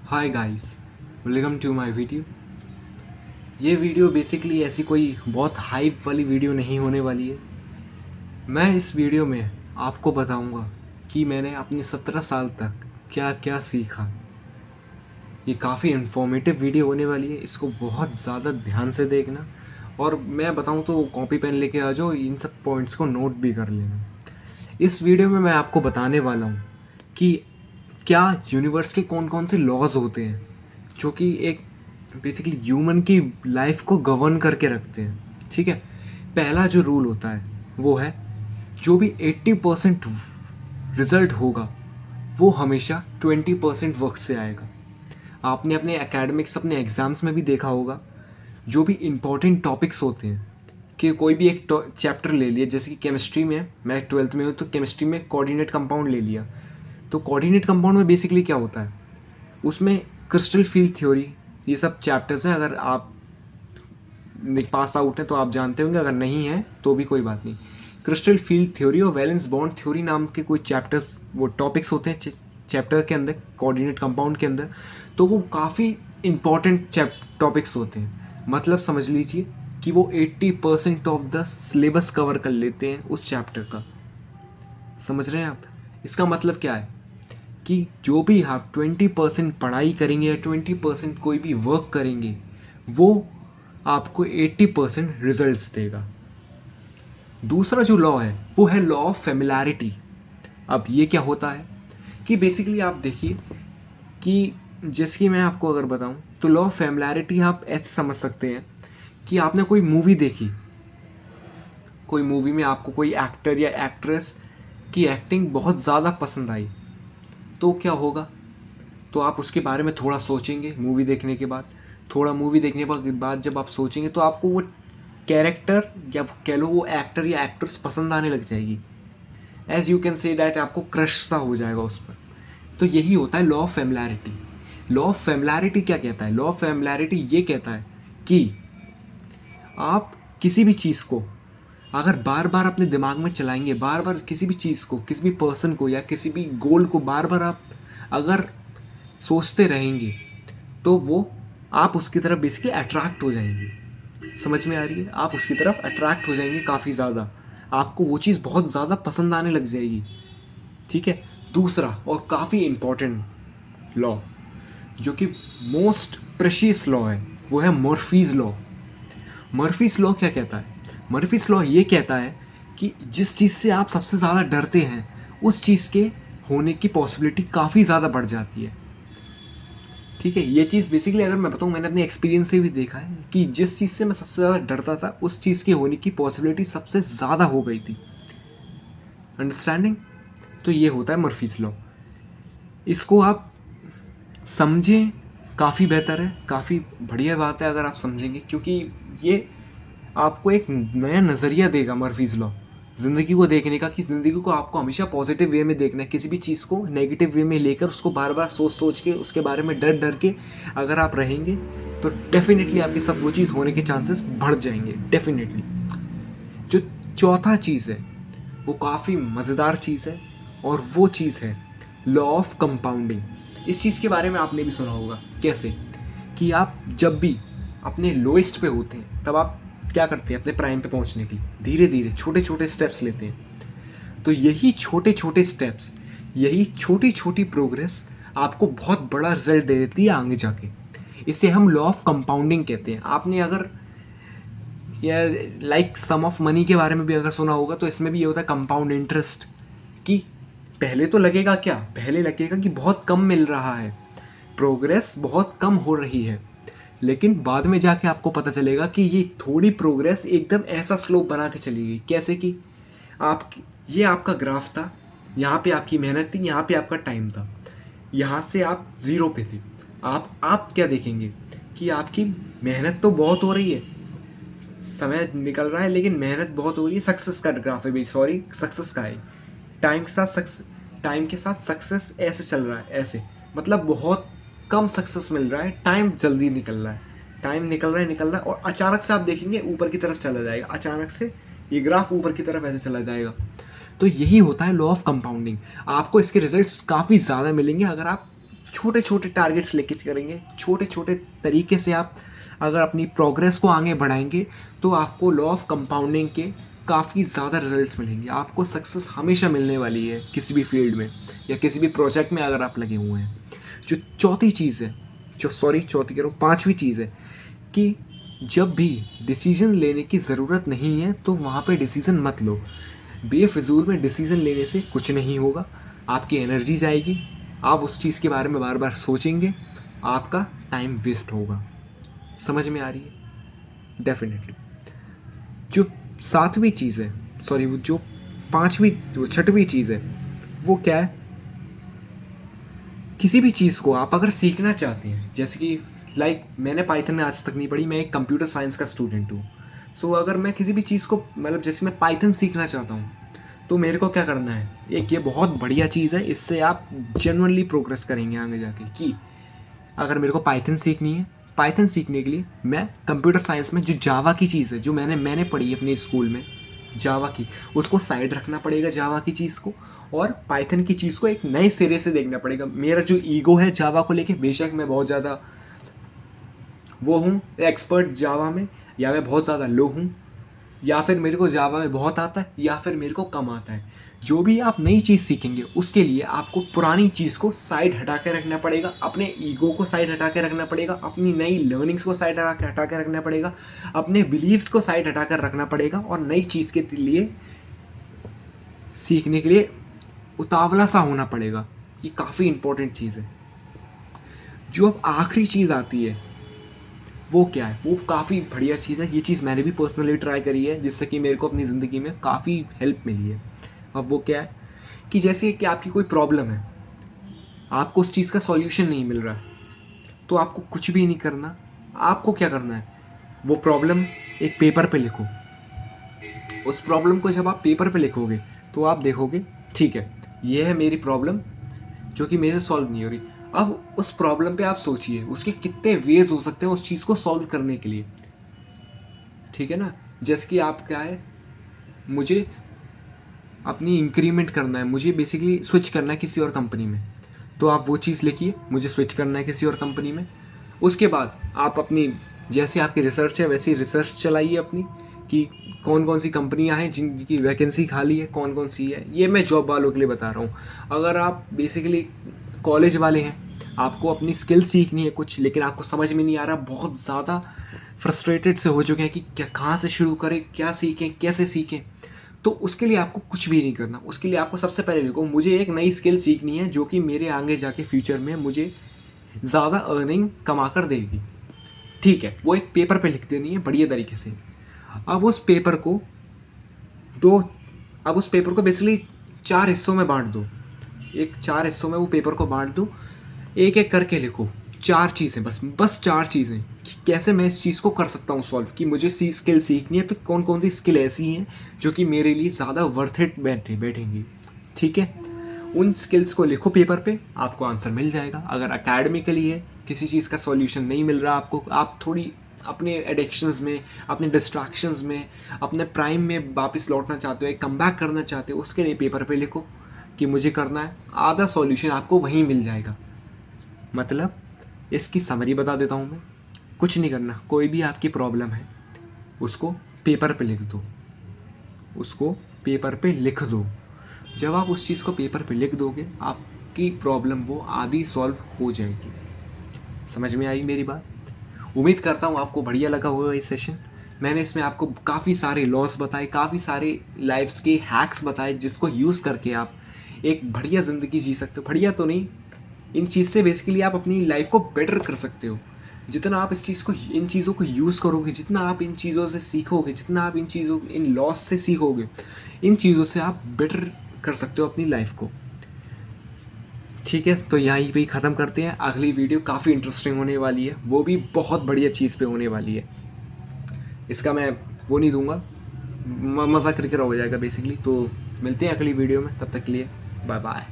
Hi guys, welcome to my video. ये video basically ऐसी कोई बहुत हाइप वाली वीडियो नहीं होने वाली है। मैं इस वीडियो में आपको बताऊंगा कि मैंने अपने 17 साल तक क्या क्या सीखा। ये काफ़ी इन्फॉर्मेटिव वीडियो होने वाली है, इसको बहुत ज़्यादा ध्यान से देखना। और मैं बताऊं तो कॉपी पेन लेके आ जाओ, इन सब पॉइंट्स को नोट भी कर लेना। इस वीडियो में मैं आपको बताने वाला हूँ कि क्या यूनिवर्स के कौन कौन से लॉज होते हैं जो कि एक बेसिकली ह्यूमन की लाइफ को गवर्न करके रखते हैं। ठीक है, पहला जो रूल होता है वो है, जो भी 80% रिजल्ट होगा वो हमेशा 20% वर्क से आएगा। आपने अपने एकेडमिक्स, अपने एग्ज़ाम्स में भी देखा होगा, जो भी इम्पोर्टेंट टॉपिक्स होते हैं कि कोई भी एक चैप्टर ले लिया, जैसे कि केमिस्ट्री में, मैं 12th में हूँ तो केमिस्ट्री में कोऑर्डिनेट कंपाउंड ले लिया। तो कोऑर्डिनेट कंपाउंड में बेसिकली क्या होता है, उसमें क्रिस्टल फील्ड थ्योरी, ये सब चैप्टर्स हैं। अगर आप पास आउट हैं तो आप जानते होंगे, अगर नहीं हैं तो भी कोई बात नहीं। क्रिस्टल फील्ड थ्योरी और वैलेंस बॉन्ड थ्योरी नाम के कोई चैप्टर्स, वो टॉपिक्स होते हैं चैप्टर के अंदर, कोऑर्डिनेट कंपाउंड के अंदर। तो वो काफ़ी इंपॉर्टेंट टॉपिक्स होते हैं। मतलब समझ लीजिए कि वो 80% ऑफ द सिलेबस कवर कर लेते हैं उस चैप्टर का। समझ रहे हैं आप? इसका मतलब क्या है कि जो भी आप 20% पढ़ाई करेंगे या 20% कोई भी वर्क करेंगे, वो आपको 80% रिजल्ट्स देगा। दूसरा जो लॉ है वो है लॉ ऑफ फेमिलैरिटी। अब ये क्या होता है कि बेसिकली आप देखिए कि जैसे कि मैं आपको अगर बताऊं तो लॉ ऑफ फेमिलैरिटी आप ऐसे समझ सकते हैं कि आपने कोई मूवी देखी, कोई मूवी में आपको कोई एक्टर या एक्ट्रेस की एक्टिंग बहुत ज़्यादा पसंद आई, तो क्या होगा, तो आप उसके बारे में थोड़ा सोचेंगे मूवी देखने के बाद। थोड़ा मूवी देखने के बाद जब आप सोचेंगे तो आपको वो कैरेक्टर या कह लो वो एक्टर या एक्ट्रेस पसंद आने लग जाएगी। As you can say that आपको क्रश सा हो जाएगा उस पर। तो यही होता है law of familiarity. Law of familiarity क्या कहता है? लॉ ऑफ फेमिलैरिटी ये कहता है कि आप किसी भी चीज़ को अगर बार बार अपने दिमाग में चलाएंगे, बार बार किसी भी चीज़ को, किसी भी पर्सन को या किसी भी गोल को बार बार आप अगर सोचते रहेंगे, तो वो आप उसकी तरफ बेसिकली अट्रैक्ट हो जाएंगे। समझ में आ रही है? आप उसकी तरफ अट्रैक्ट हो जाएंगे काफ़ी ज़्यादा, आपको वो चीज़ बहुत ज़्यादा पसंद आने लग जाएगी। ठीक है। दूसरा और काफ़ी इम्पॉर्टेंट लॉ, जो कि मोस्ट प्रेशियस लॉ है, वो है मर्फीज़ लॉ। मर्फीज़ लॉ क्या कहता है? मर्फीज़ लॉ ये कहता है कि जिस चीज़ से आप सबसे ज़्यादा डरते हैं, उस चीज़ के होने की पॉसिबिलिटी काफ़ी ज़्यादा बढ़ जाती है। ठीक है, ये चीज़ बेसिकली अगर मैं बताऊँ, मैंने अपने एक्सपीरियंस से भी देखा है कि जिस चीज़ से मैं सबसे ज़्यादा डरता था, उस चीज़ के होने की पॉसिबिलिटी सबसे ज़्यादा हो गई थी। अंडरस्टैंडिंग? तो ये होता है मर्फीज़ लॉ। इसको आप समझें, काफ़ी बेहतर है, काफ़ी बढ़िया बात है अगर आप समझेंगे, क्योंकि ये आपको एक नया नज़रिया देगा मर्फीज़ लॉ ज़िंदगी को देखने का, कि ज़िंदगी को आपको हमेशा पॉजिटिव वे में देखना है। किसी भी चीज़ को नेगेटिव वे में लेकर उसको बार बार सोच सोच के उसके बारे में डर डर के अगर आप रहेंगे तो डेफिनेटली आपके साथ वो चीज़ होने के चांसेस बढ़ जाएंगे, डेफिनेटली। जो चौथा चीज़ है वो काफ़ी मज़ेदार चीज़ है, और वो चीज़ है लॉ ऑफ कंपाउंडिंग। इस चीज़ के बारे में आपने भी सुना होगा। कैसे? कि आप जब भी अपने लोएस्ट पे होते हैं तब आप क्या करते हैं? अपने प्राइम पे पहुंचने के लिए धीरे धीरे छोटे छोटे स्टेप्स लेते हैं। तो यही छोटे छोटे स्टेप्स, यही छोटी छोटी प्रोग्रेस आपको बहुत बड़ा रिजल्ट दे देती है आगे जाके। इसे हम लॉ ऑफ कंपाउंडिंग कहते हैं। आपने अगर या लाइक सम ऑफ मनी के बारे में भी अगर सुना होगा, तो इसमें भी ये होता है कंपाउंड इंटरेस्ट, कि पहले तो लगेगा क्या, पहले लगेगा कि बहुत कम मिल रहा है, प्रोग्रेस बहुत कम हो रही है, लेकिन बाद में जाके आपको पता चलेगा कि ये थोड़ी प्रोग्रेस एकदम ऐसा स्लोप बना के चली गई। कैसे कि आप, ये आपका ग्राफ था, यहाँ पे आपकी मेहनत थी, यहाँ पे आपका टाइम था, यहाँ से आप ज़ीरो पे थे। आप क्या देखेंगे कि आपकी मेहनत तो बहुत हो रही है, समय निकल रहा है, लेकिन मेहनत बहुत हो रही है। सक्सेस का ग्राफ है भाई, सॉरी, सक्सेस का है। टाइम के साथ सक्सेस ऐसे चल रहा है, ऐसे मतलब बहुत कम सक्सेस मिल रहा है, टाइम जल्दी निकल रहा है, टाइम निकल रहा है, और अचानक से आप देखेंगे ऊपर की तरफ चला जाएगा, अचानक से ये ग्राफ ऊपर की तरफ ऐसे चला जाएगा। तो यही होता है लॉ ऑफ कंपाउंडिंग। आपको इसके रिजल्ट्स काफ़ी ज़्यादा मिलेंगे अगर आप छोटे छोटे टारगेट्स लेके करेंगे, छोटे छोटे तरीके से आप अगर अपनी प्रोग्रेस को आगे बढ़ाएंगे तो आपको लॉ ऑफ कंपाउंडिंग के काफ़ी ज़्यादा रिजल्ट्स मिलेंगे। आपको सक्सेस हमेशा मिलने वाली है किसी भी फील्ड में या किसी भी प्रोजेक्ट में अगर आप लगे हुए हैं। जो चौथी चीज़ है, चौथी कह रहा हूँ, पांचवी चीज़ है कि जब भी डिसीजन लेने की ज़रूरत नहीं है तो वहाँ पे डिसीज़न मत लो। बेफिजूल में डिसीज़न लेने से कुछ नहीं होगा, आपकी एनर्जी जाएगी, आप उस चीज़ के बारे में बार बार सोचेंगे, आपका टाइम वेस्ट होगा। समझ में आ रही है? डेफिनेटली। जो सातवीं चीज़ है, वो जो छठवीं चीज़ है वो क्या है, किसी भी चीज़ को आप अगर सीखना चाहते हैं, जैसे कि मैंने पाइथन आज तक नहीं पढ़ी, मैं एक कंप्यूटर साइंस का स्टूडेंट हूँ। सो अगर मैं किसी भी चीज़ को जैसे मैं पाइथन सीखना चाहता हूँ तो मेरे को क्या करना है, एक ये बहुत बढ़िया चीज़ है, इससे आप जेन्युइनली प्रोग्रेस करेंगे आगे जाके। कि अगर मेरे को पाइथन सीखनी है, पाइथन सीखने के लिए मैं कंप्यूटर साइंस में जो जावा की चीज़ है जो मैंने पढ़ी अपने स्कूल में, जावा की, उसको साइड रखना पड़ेगा जावा की चीज़ को, और पाइथन की चीज़ को एक नए सिरे से देखना पड़ेगा। मेरा जो ईगो है जावा को लेके, बेशक मैं बहुत ज़्यादा वो हूँ एक्सपर्ट जावा में, या मैं बहुत ज़्यादा लो हूँ, या फिर मेरे को जावा में बहुत आता है या फिर मेरे को कम आता है, जो भी आप नई चीज़ सीखेंगे उसके लिए आपको पुरानी चीज़ को साइड हटा के रखना पड़ेगा, अपने ईगो को साइड हटा के रखना पड़ेगा, अपनी नई लर्निंग्स को साइड हटा के रखना पड़ेगा, अपने बिलीव्स को साइड हटा कर रखना पड़ेगा, और नई चीज़ के लिए सीखने के लिए उतावला सा होना पड़ेगा। ये काफ़ी इंपॉर्टेंट चीज़ है। जो अब आखिरी चीज़ आती है वो क्या है, वो काफ़ी बढ़िया चीज़ है। ये चीज़ मैंने भी पर्सनली ट्राई करी है, जिससे कि मेरे को अपनी ज़िंदगी में काफ़ी हेल्प मिली है। अब वो क्या है कि जैसे कि आपकी कोई प्रॉब्लम है, आपको उस चीज़ का सॉल्यूशन नहीं मिल रहा है, तो आपको कुछ भी नहीं करना। आपको क्या करना है, वो प्रॉब्लम एक पेपर पे लिखो। उस प्रॉब्लम को जब आप पेपर पे लिखोगे तो आप देखोगे ठीक है, ये है मेरी प्रॉब्लम जो कि मेरे से सॉल्व नहीं हो रही। अब उस प्रॉब्लम पे आप सोचिए उसके कितने वेज हो सकते हैं उस चीज़ को सॉल्व करने के लिए, ठीक है ना। जैसे कि आप क्या है, मुझे अपनी इंक्रीमेंट करना है, मुझे बेसिकली स्विच करना है किसी और कंपनी में, तो आप वो चीज़ लिखिए, मुझे स्विच करना है किसी और कंपनी में। उसके बाद आप अपनी, जैसे आपकी रिसर्च है वैसी रिसर्च चलाइए अपनी, कि कौन कौन सी कंपनियां हैं जिनकी वैकेंसी खाली है, कौन कौन सी है। ये मैं जॉब वालों के लिए बता रहा हूँ। अगर आप बेसिकली कॉलेज वाले हैं, आपको अपनी स्किल सीखनी है कुछ, लेकिन आपको समझ में नहीं आ रहा, बहुत ज़्यादा फ्रस्ट्रेटेड से हो चुके हैं कि क्या, कहाँ से शुरू करें, क्या सीखें, कैसे सीखें, तो उसके लिए आपको कुछ भी नहीं करना। उसके लिए आपको सबसे पहले लिखो, मुझे एक नई स्किल सीखनी है जो कि मेरे आगे जाके फ्यूचर में मुझे ज़्यादा अर्निंग कमा कर देगी। ठीक है, वो एक पेपर पे लिख देनी है बढ़िया तरीके से। अब उस पेपर को बेसिकली 4 हिस्सों में बांट दो। 4 हिस्सों में वो पेपर को बांट दो, एक एक करके लिखो 4 चीज़ें, बस 4 चीज़ें कि कैसे मैं इस चीज़ को कर सकता हूँ सॉल्व, कि मुझे स्किल सीखनी है तो कौन कौन सी स्किल ऐसी हैं जो कि मेरे लिए ज़्यादा वर्थ इट बैठेंगी। ठीक है, उन स्किल्स को लिखो पेपर पे, आपको आंसर मिल जाएगा। अगर एकेडमिकली है, किसी चीज़ का सॉल्यूशन नहीं मिल रहा आपको, आप थोड़ी अपने एडिक्शंस में, अपने डिस्ट्रैक्शंस में, अपने प्राइम में वापस लौटना चाहते हो, एक कमबैक करना चाहते हो, उसके लिए पेपर पे लिखो कि मुझे करना है, आधा सॉल्यूशन आपको वहीं मिल जाएगा। मतलब इसकी समरी बता देता हूँ मैं, कुछ नहीं करना, कोई भी आपकी प्रॉब्लम है उसको पेपर पे लिख दो, उसको पेपर पे लिख दो। जब आप उस चीज़ को पेपर पे लिख दोगे, आपकी प्रॉब्लम वो आधी सॉल्व हो जाएगी। समझ में आई मेरी बात? उम्मीद करता हूँ आपको बढ़िया लगा होगा ये सेशन। मैंने इसमें आपको काफ़ी सारे लॉस बताए, काफ़ी सारे लाइफ्स के हैक्स बताए, जिसको यूज़ करके आप एक बढ़िया ज़िंदगी जी सकते हो। बढ़िया तो नहीं, इन चीज़ से बेसिकली आप अपनी लाइफ को बेटर कर सकते हो। जितना आप इन चीज़ों को यूज़ करोगे, जितना आप इन चीज़ों से सीखोगे, जितना आप इन लॉस से सीखोगे, इन चीज़ों से आप बेटर कर सकते हो अपनी लाइफ को। ठीक है, तो यहीं पे ही ख़त्म करते हैं। अगली वीडियो काफ़ी इंटरेस्टिंग होने वाली है, वो भी बहुत बढ़िया चीज़ पे होने वाली है। इसका मैं वो नहीं दूंगा, मज़ा करके हो जाएगा बेसिकली। तो मिलते हैं अगली वीडियो में, तब तक के लिए बाय बाय।